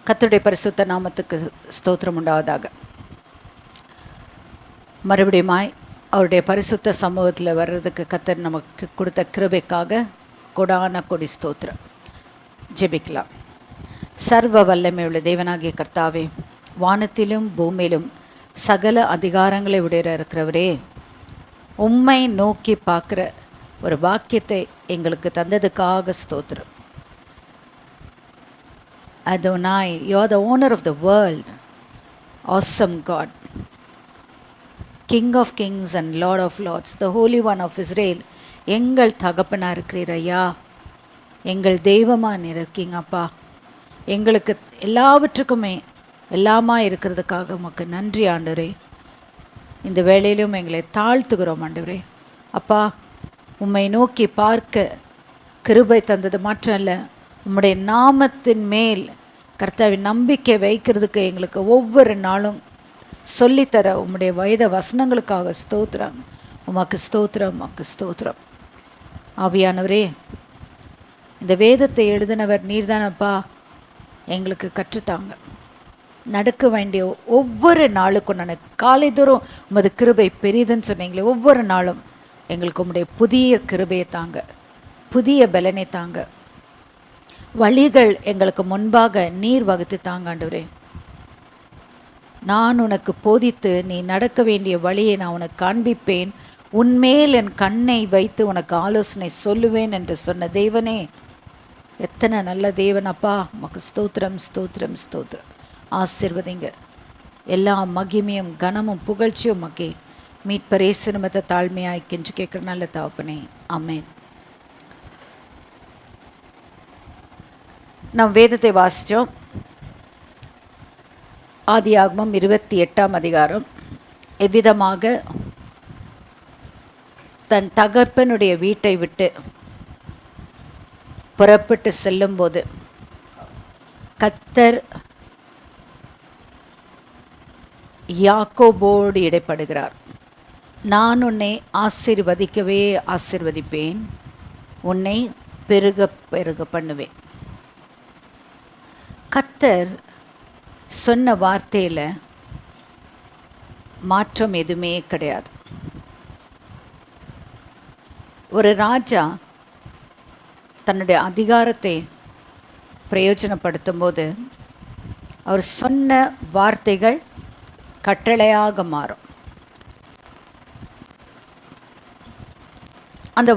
கர்த்தருடைய பரிசுத்த நாமத்துக்கு ஸ்தோத்திரம் உண்டாவதாக. மறுபடியுமாய் அவருடைய பரிசுத்த சமூகத்தில் வர்றதுக்கு கர்த்தர் நமக்கு கொடுத்த கிருபைக்காக கொடான கொடி ஸ்தோத்திரம். ஜெபிக்கலாம். சர்வ வல்லமை உள்ள தேவனாகிய கர்த்தாவே, வானத்திலும் பூமியிலும் சகல அதிகாரங்களை உடைய இருக்கிறவரே, உம்மை நோக்கி பார்க்குற ஒரு வாக்கியத்தை எங்களுக்கு தந்ததுக்காக ஸ்தோத்திரம். Adonai, you are the owner of the world. Awesome God, King of kings and Lord of lords, the Holy One of Israel. எங்கள் தகப்பனா இருக்கிறீர் ஐயா, எங்கள் தெய்வமாக இருக்கீங்கப்பா. எங்களுக்கு எல்லாவற்றுக்குமே எல்லாமா இருக்கிறதுக்காக உமக்கு நன்றி ஆண்டவரே. இந்த வேளையிலும் எங்களை தாழ்த்துகிறோம் ஆண்டவரே. அப்பா, உம்மை நோக்கி பார்க்க கிருபை தந்தது மாற்றம் அல்ல, உம்முடைய நாமத்தின் மேல் கர்த்தாவின் நம்பிக்கை வைக்கிறதுக்கு எங்களுக்கு ஒவ்வொரு நாளும் சொல்லித்தர உம்முடைய வேத வசனங்களுக்காக ஸ்தோத்திரம். உமக்கு ஸ்தோத்திரம், உமக்கு ஸ்தோத்திரம். ஆவியானவரே, இந்த வேதத்தை எழுதினவர் நீர்தானப்பா, எங்களுக்கு கற்றுத்தாங்க. நடக்க வேண்டிய ஒவ்வொரு நாளுக்கும் நான் காலை தோறும் உமது கிருபை பெரிதுன்னு சொன்னீங்களே, ஒவ்வொரு நாளும் எங்களுக்கு உம்முடைய புதிய கிருபையை தாங்க, புதிய பலனை தாங்க. வழிகள் எங்களுக்கு முன்பாக நீர் வகுத்து தாங்காண்டவரே. நான் உனக்கு போதித்து நீ நடக்க வேண்டிய வழியை நான் உனக்கு காண்பிப்பேன், உன்மேல் என் கண்ணை வைத்து உனக்கு ஆலோசனை சொல்லுவேன் என்று சொன்ன தேவனே, எத்தனை நல்ல தேவன் அப்பா. உமக்கு ஸ்தோத்திரம், ஸ்தோத்திரம், ஸ்தோத்திரம். ஆசீர்வதிங்க. எல்லா மகிமையும் கனமும் புகழ்ச்சியும் மக்கே மீட்பர் இயேசு நிமித்த தாழ்மையாய் கெஞ்சு கேட்குற நல்ல தகப்பனே, ஆமென். நாம் வேதத்தை வாசித்தோம். ஆதியாகமம் 28ஆம் அதிகாரம். எவ்விதமாக தன் தகப்பனுடைய வீட்டை விட்டு புறப்பட்டு செல்லும்போது கர்த்தர் யாக்கோபோடு இடைப்படுகிறார். நான் உன்னை ஆசீர்வதிக்கவே ஆசீர்வதிப்பேன், உன்னை பெருக பெருக பண்ணுவேன். கர்த்தர் சொன்ன வார்த்தையில் மாற்றம் எதுவுமே கிடையாது. ஒரு ராஜா தன்னுடைய அதிகாரத்தை பிரயோஜனப்படுத்தும் போது அவர் சொன்ன வார்த்தைகள் கட்டளையாக மாறும். அந்த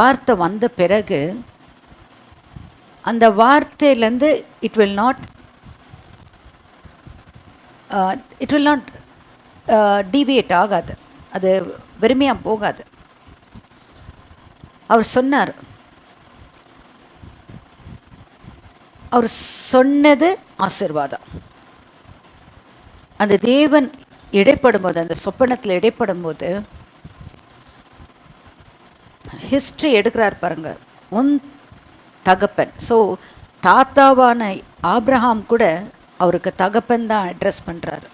வார்த்தை வந்த பிறகு அந்த வார்த்தையிலேருந்து இட் வில் நாட் டீவியேட் ஆகாது, அது வெறுமையாக போகாது. அவர் சொன்னார், அவர் சொன்னது ஆசீர்வாதம். அந்த தேவன் இடைப்படும்போது, அந்த சொப்பனத்தில் இடைப்படும்போது ஹிஸ்ட்ரி எடுக்கிறார் பாருங்க. உன் தகப்பன், ஸோ தாத்தாவான ஆபிரகாம் கூட அவருக்கு தகப்பன் தான் அட்ரஸ் பண்ணுறாரு.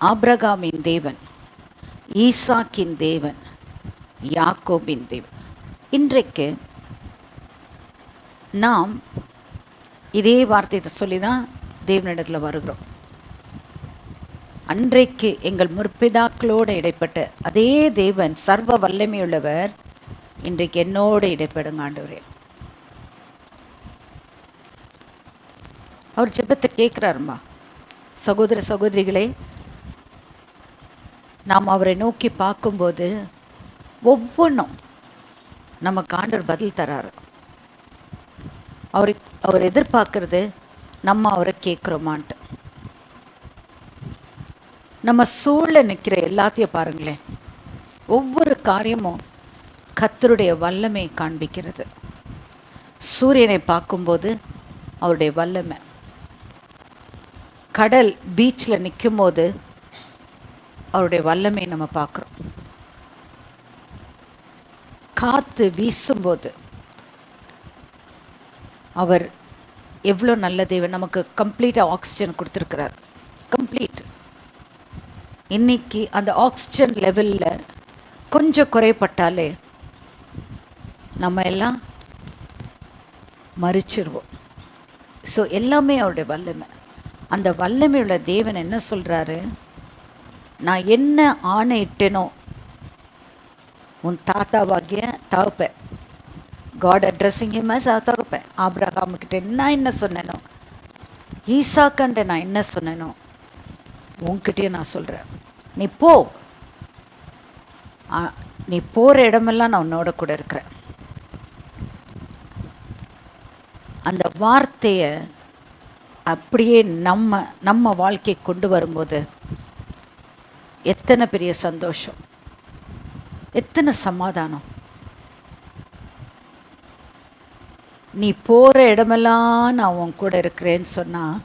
ஆபிரகாமின் தேவன், ஈசாக்கின் தேவன், யாக்கோபின் தேவன். இன்றைக்கு நாம் இதே வார்த்தையை சொல்லி தான் தேவனிடத்தில் வருகிறோம். அன்றைக்கு எங்கள் முற்பிதாக்களோடு இடைப்பட்ட அதே தேவன், சர்வ வல்லமையுள்ளவர், இன்றைக்கு என்னோடு இடைப்படுங்க ஆண்டவரே. அவர் ஜெபத்தை கேட்குறாருமா. சகோதர சகோதரிகளே, நாம் அவரை நோக்கி பார்க்கும்போது ஒவ்வொன்றும் நமக்கு ஆண்டவர் பதில் தராரு. அவர் எதிர்பார்க்கறது நம்ம அவரை கேட்குறோமான்ட்டு. நம்ம சூழல நிற்கிற எல்லாத்தையும் பாருங்களேன், ஒவ்வொரு காரியமும் கர்த்தருடைய வல்லமை காண்பிக்கிறது. சூரியனை பார்க்கும்போது அவருடைய வல்லமை, கடல் பீச்சில் நிற்கும் போது அவருடைய வல்லமை நம்ம பார்க்குறோம். காற்று வீசும்போது அவர் எவ்வளோ நல்ல தேவன், நமக்கு கம்ப்ளீட்டாக ஆக்சிஜன் கொடுத்துருக்கிறார். கம்ப்ளீட். இன்னைக்கு அந்த ஆக்சிஜன் லெவலில் கொஞ்சம் குறைப்பட்டாலே நம்ம எல்லாம் மறிச்சிருவோம். ஸோ எல்லாமே அவருடைய வல்லமை. அந்த வல்லமையுள்ள தேவன் என்ன சொல்கிறாரு, நான் என்ன ஆணையிட்டேனோ உன் தாத்தாவாகிய தகப்பேன், காட் அட்ரஸிங் ஹிம் as தகப்பேன், ஆபிரகாமுக்கிட்ட நான் என்ன சொன்னேனோ, ஈசாக்கண்ட நான் என்ன சொன்னேனோ உன்கிட்டயே நான் சொல்கிறேன். நீ போ, நீ போகிற இடமெல்லாம் நான் உன்னோட கூட இருக்கிறேன். அந்த வார்த்தையை அப்படியே நம்ம வாழ்க்கை கொண்டு வரும்போது எத்தனை பெரிய சந்தோஷம், எத்தனை சமாதானம். நீ போகிற இடமெல்லாம் நான் உன் கூட இருக்கிறேன்னு சொன்னால்,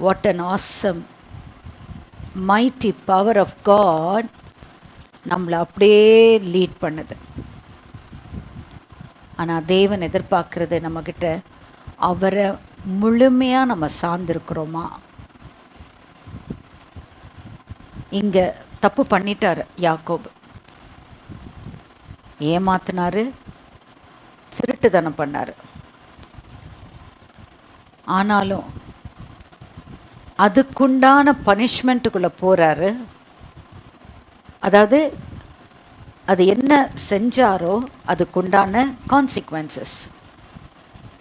what an awesome mighty power of God நம்மளை அப்படியே லீட் பண்ணுது. ஆனால் தேவன் எதிர்பார்க்குறது நம்மக்கிட்ட, அவரை முழுமையாக நம்ம சார்ந்திருக்கிறோமா. இங்கே தப்பு பண்ணிட்டார் யாக்கோபு, ஏமாத்தினாரு, திருட்டுத்தனம் பண்ணார். ஆனாலும் அதுக்குண்டான பனிஷ்மெண்ட்டுக்குள்ளே போகிறாரு. அதாவது அது என்ன செஞ்சாரோ அதுக்குண்டான கான்சிக்வன்சஸ்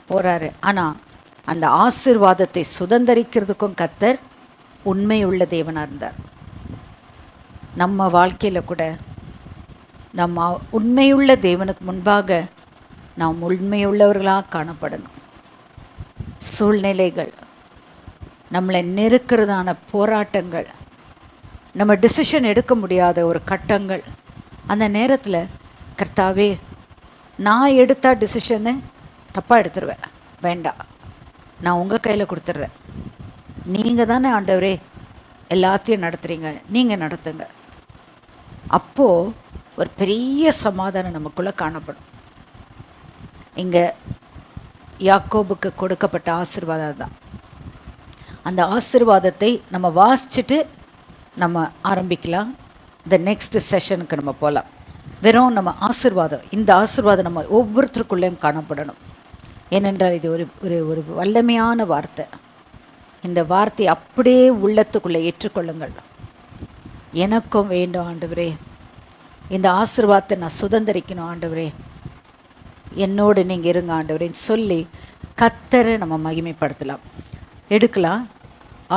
போகிறாரு. ஆனால் அந்த ஆசீர்வாதத்தை சுதந்திரிக்கிறதுக்கும் கர்த்தர் உண்மையுள்ள தேவனாக இருந்தார். நம்ம வாழ்க்கையில் கூட நம்ம உண்மையுள்ள தேவனுக்கு முன்பாக நாம் உண்மையுள்ளவர்களாக காணப்படணும். சூழ்நிலைகள், நம்மளை நெருக்கிறதான போராட்டங்கள், நம்ம டிசிஷன் எடுக்க முடியாத ஒரு கட்டங்கள், அந்த நேரத்தில் கர்த்தாவே நான் எடுத்தா டிசிஷனு தப்பாக எடுத்துருவேன், வேண்டாம், நான் உங்கள் கையில் கொடுத்துட்றேன், நீங்கள் தானே ஆண்டவரே எல்லாத்தையும் நடத்துகிறீங்க, நீங்கள் நடத்துங்க. அப்போது ஒரு பெரிய சமாதானம் நமக்குள்ளே காணப்படும். இங்கே யாக்கோபுக்கு கொடுக்கப்பட்ட ஆசீர்வாதம் தான். அந்த ஆசீர்வாதத்தை நம்ம வாசிச்சுட்டு நம்ம ஆரம்பிக்கலாம். இந்த நெக்ஸ்ட் செஷனுக்கு நம்ம போகலாம். வெறும் நம்ம ஆசீர்வாதம், இந்த ஆசீர்வாதம் நம்ம ஒவ்வொருத்தருக்குள்ளேயும் காணப்படணும். ஏனென்றால் இது ஒரு ஒரு ஒரு வல்லமையான வார்த்தை. இந்த வார்த்தை அப்படியே உள்ளத்துக்குள்ளே ஏற்றுக்கொள்ளுங்கள். எனக்கும் வேண்டும் ஆண்டவரே, இந்த ஆசீர்வாதத்தை நான் சுதந்திரிக்கணும் ஆண்டவரே, என்னோடு நீங்கள் இருங்க ஆண்டவரேன்னு சொல்லி கர்த்தரை நம்ம மகிமைப்படுத்தலாம். எடுக்கலாம்.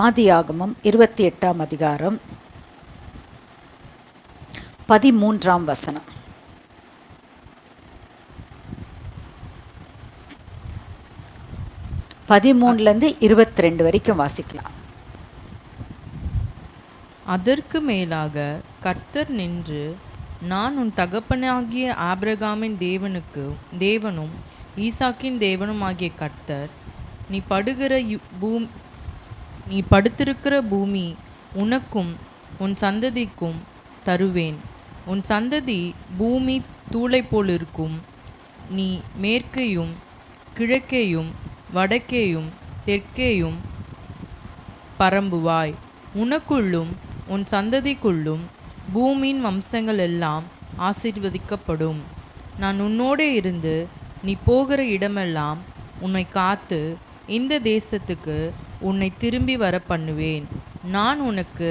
ஆதியாகமம் 28ஆம் அதிகாரம் 13ஆம் வசனம். பதிமூணுலேருந்து 22 வரைக்கும் வாசிக்கலாம். அதற்கு மேலாக கர்த்தர் நின்று, நான் உன் தகப்பனாகிய ஆபிரகாமின் தேவனும் ஈசாக்கின் தேவனும் ஆகிய கர்த்தர், நீ படுத்திருக்கிற பூமி உனக்கும் உன் சந்ததிக்கும் தருவேன். உன் சந்ததி பூமி தூளை போல் இருக்கும். நீ மேற்கேயும் கிழக்கேயும் வடக்கேயும் தெற்கேயும் பரம்புவாய். உனக்குள்ளும் உன் சந்ததிக்குள்ளும் பூமியின் வம்சங்கள் எல்லாம் ஆசீர்வதிக்கப்படும். நான் உன்னோடே இருந்து நீ போகிற இடமெல்லாம் உன்னை காத்து இந்த தேசத்துக்கு உன்னை திரும்பி வர பண்ணுவேன். நான் உனக்கு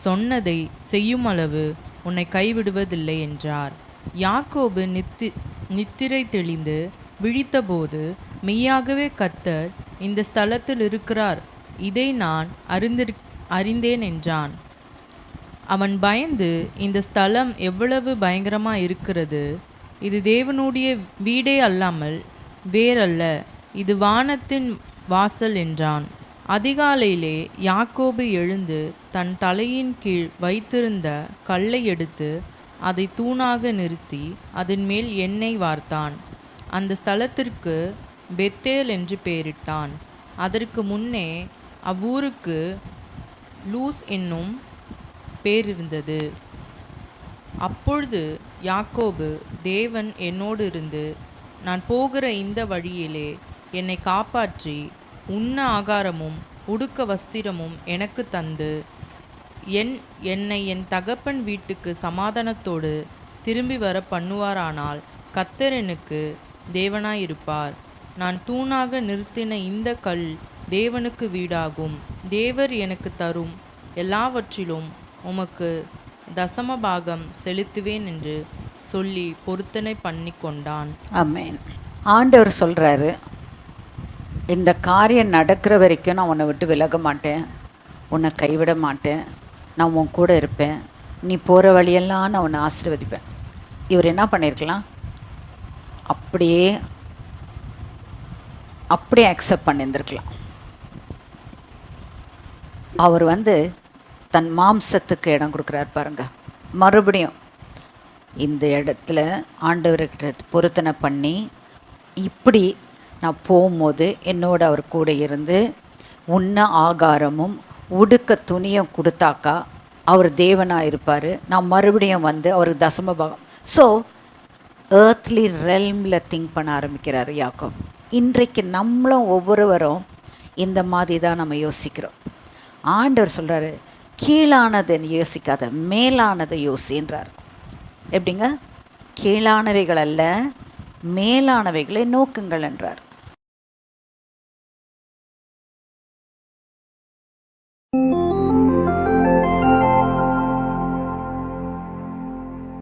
சொன்னதை செய்யுமளவு உன்னை கைவிடுவதில்லை என்றார். யாக்கோபு நித்திரை தெளிந்து விழித்தபோது, மெய்யாகவே கர்த்தர் இந்த ஸ்தலத்தில் இருக்கிறார், இதை நான் அறிந்தேன் என்றான். அவன் பயந்து, இந்த ஸ்தலம் எவ்வளவு பயங்கரமாக இருக்கிறது, இது தேவனுடைய வீடே அல்லாமல் வேறல்ல, இது வானத்தின் வாசல் என்றான். அதிகாலையிலே யாக்கோபு எழுந்து தன் தலையின் கீழ் வைத்திருந்த கல்லை எடுத்து அதை தூணாக நிறுத்தி அதன் மேல் எண்ணெய் வார்த்தான். அந்த ஸ்தலத்திற்கு பெத்தேல் என்று பெயரிட்டான். அதற்கு முன்னே அவ்வூருக்கு லூஸ் என்னும் பேர் இருந்தது. அப்பொழுது யாக்கோபு, தேவன் என்னோடு இருந்து நான் போகிற இந்த வழியிலே என்னை காப்பாற்றி உண்ண ஆகாரமும் உடுக்க வஸ்திரமும் எனக்கு தந்து என்னை என் தகப்பன் வீட்டுக்கு சமாதானத்தோடு திரும்பி வர பண்ணுவாரானால், கர்த்தர் எனக்கு தேவனாயிருப்பார். நான் தூணாக நிறுத்தின இந்த கல் தேவனுக்கு வீடாகும். தேவர் எனக்கு தரும் எல்லாவற்றிலும் உமக்கு தசமபாகம் செலுத்துவேன் என்று சொல்லி பொருத்தனை பண்ணி கொண்டான். ஆமென். ஆண்டவர் சொல்கிறாரு, இந்த காரியம் நடக்கிற வரைக்கும் நான் உன்னை விட்டு விலக மாட்டேன், உன்னை கைவிட மாட்டேன், நான் உன் கூட இருப்பேன், நீ போகிற வழியெல்லாம் நான் உன்னை ஆசீர்வதிப்பேன். இவர் என்ன பண்ணியிருக்கலாம்? அப்படியே அக்செப்ட் பண்ணியிருந்திருக்கலாம். அவர் தன் மாம்சத்துக்கு இடம் கொடுக்குறார் பாருங்க. மறுபடியும் இந்த இடத்துல ஆண்டவர்கிட்ட பொருத்தனை பண்ணி, இப்படி நான் போகும்போது என்னோட அவர் கூட இருந்து உண்ண ஆகாரமும் உடுக்க துணியும் கொடுத்தாக்கா அவர் தேவனாக இருப்பார். நான் மறுபடியும் அவருக்கு தசமபாகம். ஸோ ஏர்த்லி ரெல்மில் திங்க் பண்ண ஆரம்பிக்கிறார் யாக்கோப். இன்றைக்கு நம்மளும் ஒவ்வொருவரும் இந்த மாதிரி தான் நம்ம யோசிக்கிறோம். ஆண்டவர் சொல்கிறாரு, கீழானதை யோசிக்காத, மேலானதை யோசின்றார். எப்படிங்க? கீழானவைகள் அல்ல, மேலானவைகளை நோக்குங்கள் என்றார்.